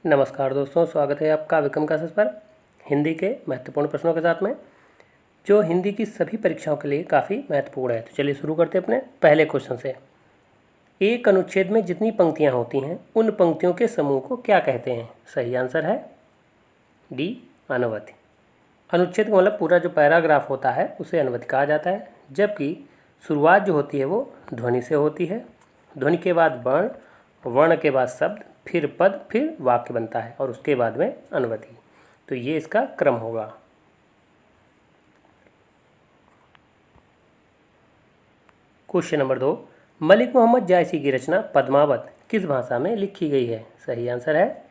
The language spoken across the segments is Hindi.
नमस्कार दोस्तों, स्वागत है आपका विक्रम क्लासेस पर हिंदी के महत्वपूर्ण प्रश्नों के साथ में, जो हिंदी की सभी परीक्षाओं के लिए काफ़ी महत्वपूर्ण है। तो चलिए शुरू करते हैं अपने पहले क्वेश्चन से। एक अनुच्छेद में जितनी पंक्तियां होती हैं उन पंक्तियों के समूह को क्या कहते हैं? सही आंसर है डी, अनुवधि। अनुच्छेद का मतलब पूरा जो पैराग्राफ होता है उसे अनुवधि कहा जाता है, जबकि शुरुआत जो होती है वो ध्वनि से होती है। ध्वनि के बाद वर्ण, वर्ण के बाद शब्द, फिर पद, फिर वाक्य बनता है और उसके बाद में अनुवधि। तो ये इसका क्रम होगा। क्वेश्चन नंबर 2, मलिक मोहम्मद जायसी की रचना पद्मावत किस भाषा में लिखी गई है? सही आंसर है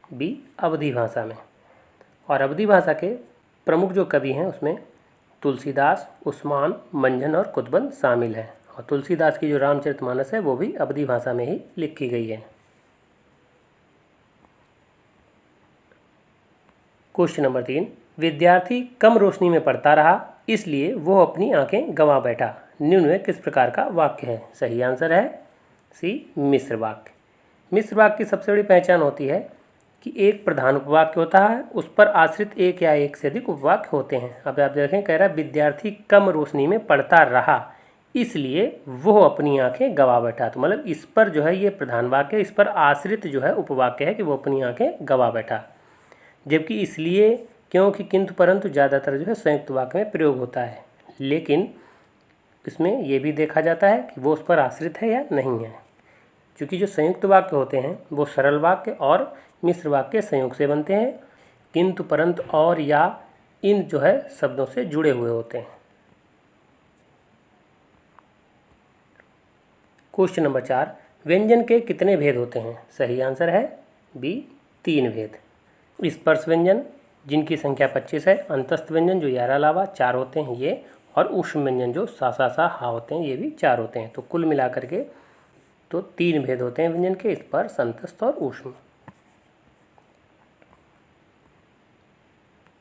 बी, अवधी भाषा में। और अवधी भाषा के प्रमुख जो कवि हैं उसमें तुलसीदास, उस्मान, मंझन और कुतुबन शामिल हैं। और तुलसीदास की जो रामचरितमानस है वो भी अवधी भाषा में ही लिखी गई है। क्वेश्चन नंबर 3, विद्यार्थी कम रोशनी में पढ़ता रहा इसलिए वो अपनी आंखें गंवा बैठा, निम्न में किस प्रकार का वाक्य है? सही आंसर है सी, मिश्र वाक्य। मिश्र वाक्य की सबसे बड़ी पहचान होती है कि एक प्रधान उपवाक्य होता है, उस पर आश्रित एक या एक से अधिक उपवाक्य होते हैं। अब आप देखें, कह रहा है विद्यार्थी कम रोशनी में पढ़ता रहा इसलिए वो अपनी आंखें गंवा बैठा। तो मतलब इस पर जो है ये प्रधान वाक्य, इस पर आश्रित जो है उपवाक्य है कि वो अपनी आंखें गंवा बैठा। जबकि इसलिए, क्योंकि, किंतु, परंतु ज़्यादातर जो है संयुक्त वाक्य में प्रयोग होता है, लेकिन इसमें यह भी देखा जाता है कि वो उस पर आश्रित है या नहीं है। क्योंकि जो संयुक्त वाक्य होते हैं वो सरल वाक्य और मिश्र वाक्य संयोग से बनते हैं, किंतु, परंतु और या इन जो है शब्दों से जुड़े हुए होते हैं। क्वेश्चन नंबर 4, व्यंजन के कितने भेद होते हैं? सही आंसर है बी, 3 भेद। स्पर्श व्यंजन जिनकी संख्या 25 है, अंतस्थ व्यंजन जो 11 अलावा 4 होते हैं ये, और ऊष्म व्यंजन जो सा हा होते हैं ये भी 4 होते हैं। तो कुल मिलाकर के तो 3 भेद होते हैं व्यंजन के, स्पर्श, अंतस्थ और ऊष्म।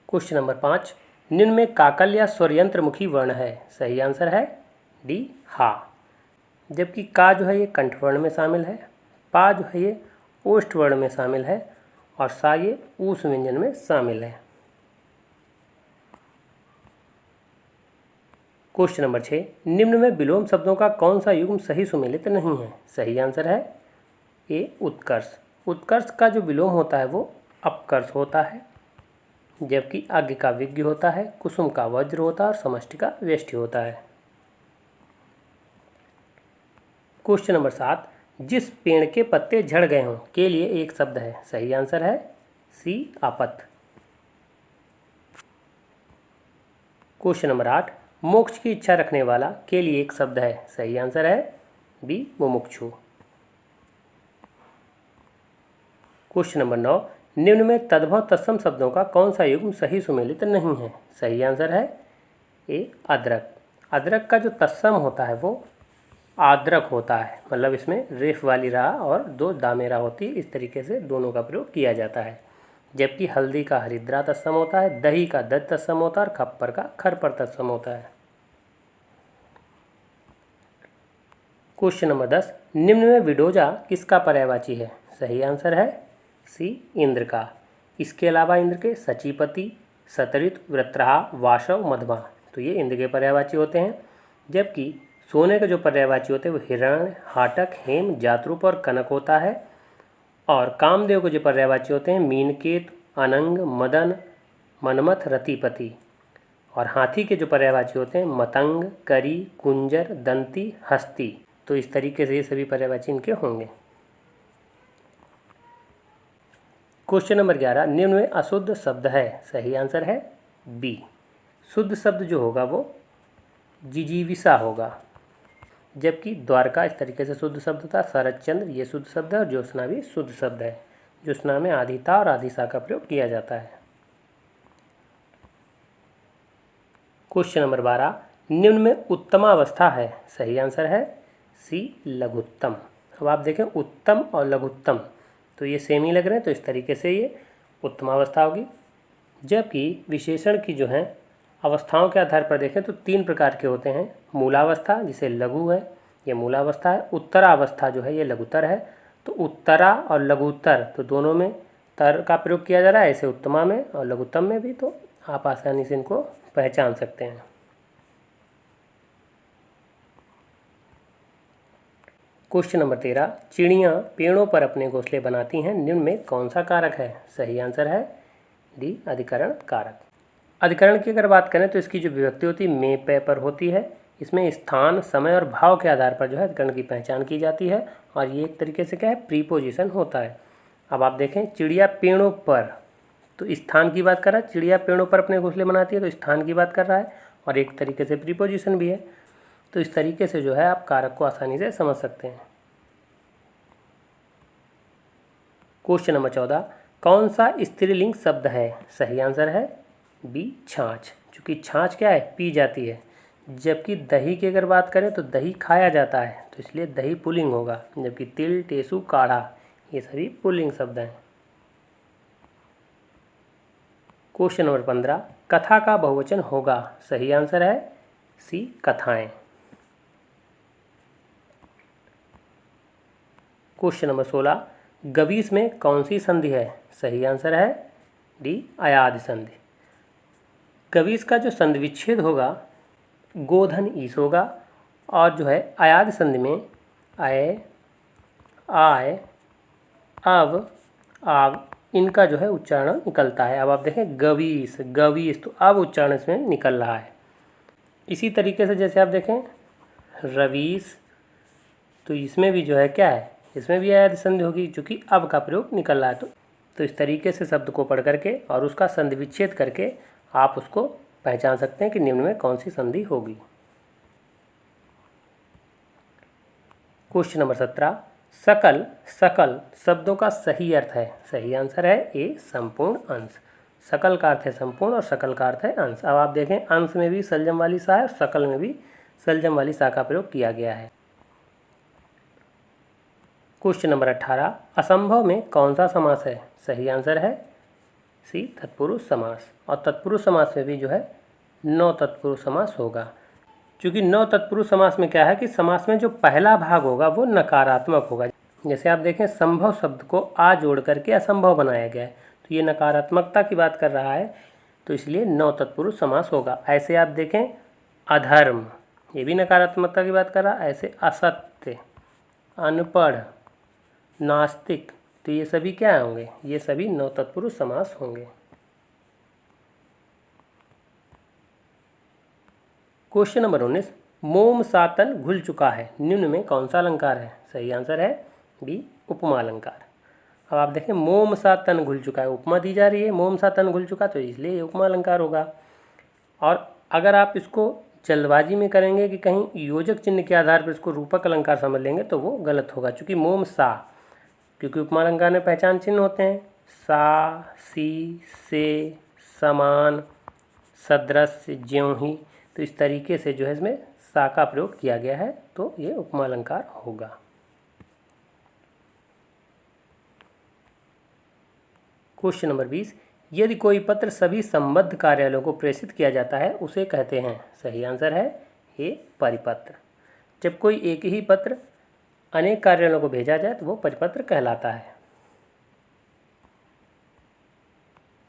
क्वेश्चन नंबर 5, निम्न में काकल या स्वरयंत्रमुखी वर्ण है? सही आंसर है डी, हा। जबकि का जो है ये कंठवर्ण में शामिल है, पा जो है ये ओष्ठ वर्ण में शामिल है, और सा ये ऊष्म व्यंजन में शामिल है। क्वेश्चन नंबर 6, निम्न में विलोम शब्दों का कौन सा युग्म सही सुमेलित नहीं है? सही आंसर है ए, उत्कर्ष। उत्कर्ष का जो विलोम होता है वो अपकर्ष होता है, जबकि अज्ञ का विज्ञ होता है, कुसुम का वज्र होता है और समष्टि का व्यष्टि होता है। क्वेश्चन नंबर 7, जिस पेड़ के पत्ते झड़ गए हों के लिए एक शब्द है? सही आंसर है सी, आपत। क्वेश्चन नंबर 8, मोक्ष की इच्छा रखने वाला के लिए एक शब्द है? सही आंसर है बी, मुमुक्षु। क्वेश्चन नंबर 9, निम्न में तद्भव तत्सम शब्दों का कौन सा युग्म सही सुमेलित नहीं है? सही आंसर है ए, अदरक। अदरक का जो तत्सम होता है वो आद्रक होता है, मतलब इसमें रेफ वाली रा और 2 दामेरा होती है, इस तरीके से दोनों का प्रयोग किया जाता है। जबकि हल्दी का हरिद्रा तत्सम होता है, दही का दध तत्सम होता है और खप्पर का खरपर तत्सम होता है। क्वेश्चन नंबर 10, निम्न में विडोजा किसका पर्यायवाची है? सही आंसर है सी, इंद्र का। इसके अलावा इंद्र के सचीपति, सतरित, वृत्रहा, वाशव, मधवा, तो ये इंद्र के पर्यायवाची होते हैं। जबकि सोने का जो पर्यायवाची होते हैं वो हिरण्य, हाटक, हेम, जातरूप और कनक होता है। और कामदेव के जो पर्यायवाची होते हैं मीनकेत, अनंग, मदन, मनमथ, रतिपति। और हाथी के जो पर्यायवाची होते हैं मतंग, करी, कुंजर, दंती, हस्ती। तो इस तरीके से ये सभी पर्यायवाची इनके होंगे। क्वेश्चन नंबर 11, निम्न में अशुद्ध शब्द है? सही आंसर है बी। शुद्ध शब्द जो होगा वो जिजीविषा होगा। जबकि द्वारका इस तरीके से शुद्ध शब्द था, शरद चंद्र ये शुद्ध शब्द है, और ज्योत्सना भी शुद्ध शब्द है। ज्योत्सना में आदिता और आदिशा का प्रयोग किया जाता है। क्वेश्चन नंबर 12, निम्न में उत्तमावस्था है? सही आंसर है सी, लघुत्तम। अब आप देखें उत्तम और लघुत्तम तो ये सेम ही लग रहे हैं, तो इस तरीके से ये उत्तमावस्था होगी। जबकि विशेषण की जो है अवस्थाओं के आधार पर देखें तो 3 प्रकार के होते हैं। मूलावस्था जिसे लघु है, ये मूलावस्था है। उत्तरावस्था जो है ये लघुतर है। तो उत्तरा और लघुत्तर तो दोनों में तर का प्रयोग किया जा रहा है, ऐसे उत्तमा में और लघुत्तम में भी, तो आप आसानी से इनको पहचान सकते हैं। क्वेश्चन नंबर 13, चिड़ियाँ पेड़ों पर अपने घोंसले बनाती हैं, निम्न में कौन सा कारक है? सही आंसर है डी, अधिकरण कारक। अधिकरण की अगर बात करें तो इसकी जो विभक्ति होती है में पे पर होती है। इसमें स्थान, समय और भाव के आधार पर जो है अधिकरण की पहचान की जाती है, और ये एक तरीके से क्या है, प्रीपोजिशन होता है। अब आप देखें, चिड़िया पेड़ों पर, तो स्थान की बात कर रहा है, चिड़िया पेड़ों पर अपने घोंसले बनाती है, तो स्थान की बात कर रहा है, और एक तरीके से प्रीपोजिशन भी है। तो इस तरीके से जो है आप कारक को आसानी से समझ सकते हैं। क्वेश्चन नंबर 14, कौन सा स्त्रीलिंग शब्द है? सही आंसर है बी, छाछ। चूँकि छाछ क्या है, पी जाती है, जबकि दही की अगर बात करें तो दही खाया जाता है, तो इसलिए दही पुल्लिंग होगा, जबकि तिल, टेसु, काढ़ा ये सभी पुल्लिंग शब्द हैं। क्वेश्चन नंबर 15, कथा का बहुवचन होगा? सही आंसर है सी, कथाएं। क्वेश्चन नंबर 16, गवीस में कौन सी संधि है? सही आंसर है डी, अयाद संधि। गवीस का जो संधि विच्छेद होगा गोधन ईस होगा, और जो है अयाद संधि में अय, आय, अव, आव इनका जो है उच्चारण निकलता है। अब आप देखें गवीस, गवीस, तो अब उच्चारण इसमें निकल रहा है। इसी तरीके से जैसे आप देखें रवीस, तो इसमें भी जो है क्या है, इसमें भी अयाद संधि होगी, चूँकि अब का प्रयोग निकल रहा है। तो इस तरीके से शब्द को पढ़ करके और उसका संधि विच्छेद करके आप उसको पहचान सकते हैं कि निम्न में कौन सी संधि होगी। क्वेश्चन नंबर 17, सकल, सकल शब्दों का सही अर्थ है? सही आंसर है ए, संपूर्ण अंश। सकल का अर्थ है संपूर्ण और सकल का अर्थ है अंश। अब आप देखें अंश में भी सलजम वाली सा है और सकल में भी सलजम वाली सा का प्रयोग किया गया है। क्वेश्चन नंबर 18, असंभव में कौन सा समास है? सही आंसर है सी, तत्पुरुष समास। और तत्पुरुष समास में भी जो है नौ तत्पुरुष समास होगा। क्योंकि नौ तत्पुरुष समास में क्या है कि समास में जो पहला भाग होगा वो नकारात्मक होगा। जैसे आप देखें संभव शब्द को आ जोड़ करके असंभव बनाया गया है, तो ये नकारात्मकता की बात कर रहा है, तो इसलिए नौ तत्पुरुष समास होगा। ऐसे आप देखें अधर्म, ये भी नकारात्मकता की बात कर रहा है। ऐसे असत्य, अनपढ़, नास्तिक, तो ये सभी क्या होंगे, ये सभी नौ तत्पुरुष समास होंगे। क्वेश्चन नंबर 19, मोम सा तन घुल चुका है, निम्न में कौन सा अलंकार है? सही आंसर है बी, उपमा अलंकार। अब आप देखें मोम सा तन घुल चुका है, उपमा दी जा रही है, मोम सा तन घुल चुका, तो इसलिए ये उपमा अलंकार होगा। और अगर आप इसको जल्दबाजी में करेंगे कि कहीं योजक चिन्ह के आधार पर इसको रूपक अलंकार समझ लेंगे तो वो गलत होगा। चूँकि मोम सा, क्योंकि उपमा अलंकार में पहचान चिन्ह होते हैं सा, सी, से, समान, सदृश, ज्यों ही, तो इस तरीके से जो है इसमें सा का प्रयोग किया गया है, तो ये उपमा अलंकार होगा। क्वेश्चन नंबर 20, यदि कोई पत्र सभी संबद्ध कार्यालयों को प्रेषित किया जाता है उसे कहते हैं? सही आंसर है ए, परिपत्र। जब कोई एक ही पत्र अनेक कार्यालयों को भेजा जाए तो वो परिपत्र कहलाता है।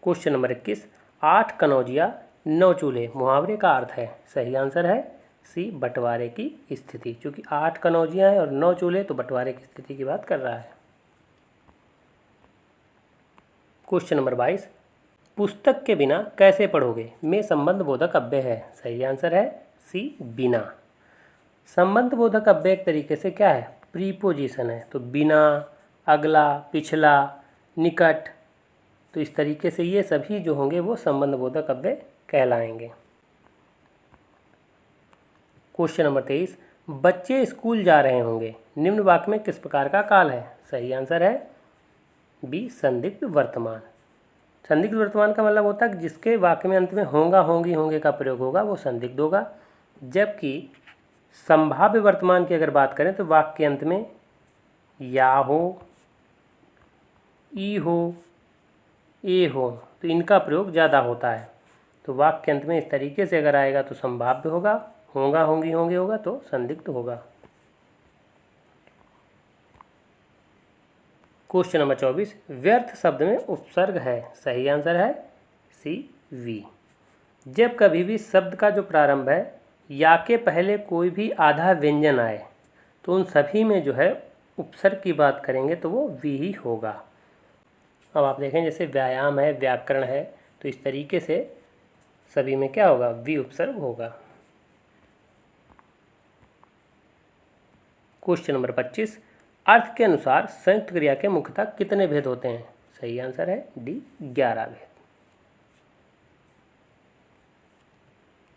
क्वेश्चन नंबर 21, 8 कनौजिया 9 चूल्हे मुहावरे का अर्थ है? सही आंसर है सी, बंटवारे की स्थिति। क्योंकि 8 कनौजियाँ हैं और 9 चूल्हे, तो बंटवारे की स्थिति की बात कर रहा है। क्वेश्चन नंबर 22, पुस्तक के बिना कैसे पढ़ोगे में संबंध बोधक अव्यय है? सही आंसर है सी, बिना। संबंध बोधक अव्यय एक तरीके से क्या है, प्रीपोजिशन है, तो बिना, अगला, पिछला, निकट, तो इस तरीके से ये सभी जो होंगे वो संबंध बोधक अव्यय कहलाएंगे। क्वेश्चन नंबर 23, बच्चे स्कूल जा रहे होंगे, निम्न वाक्य में किस प्रकार का काल है? सही आंसर है बी, संदिग्ध वर्तमान। संदिग्ध वर्तमान का मतलब होता है कि जिसके वाक्य में अंत में होगा, होंगी, होंगे का प्रयोग होगा वो संदिग्ध होगा। जबकि संभाव्य वर्तमान की अगर बात करें तो वाक्य के अंत में या हो, ई हो, ए हो, तो इनका प्रयोग ज़्यादा होता है। तो वाक्य के अंत में इस तरीके से अगर आएगा तो संभाव्य होगा, होगा, होंगी, होंगे होगा तो संदिग्ध होगा। क्वेश्चन नंबर 24, व्यर्थ शब्द में उपसर्ग है, सही आंसर है सी वी। जब कभी भी शब्द का जो प्रारंभ है या के पहले कोई भी आधा व्यंजन आए तो उन सभी में जो है उपसर्ग की बात करेंगे तो वो वी ही होगा। अब आप देखें जैसे व्यायाम है, व्याकरण है, तो इस तरीके से सभी में क्या होगा, वी उपसर्ग होगा। क्वेश्चन नंबर 25, अर्थ के अनुसार संयुक्त क्रिया के मुख्यतः कितने भेद होते हैं, सही आंसर है डी 11 भेद।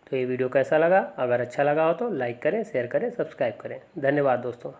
तो ये वीडियो कैसा लगा, अगर अच्छा लगा हो तो लाइक करें, शेयर करें, सब्सक्राइब करें। धन्यवाद दोस्तों।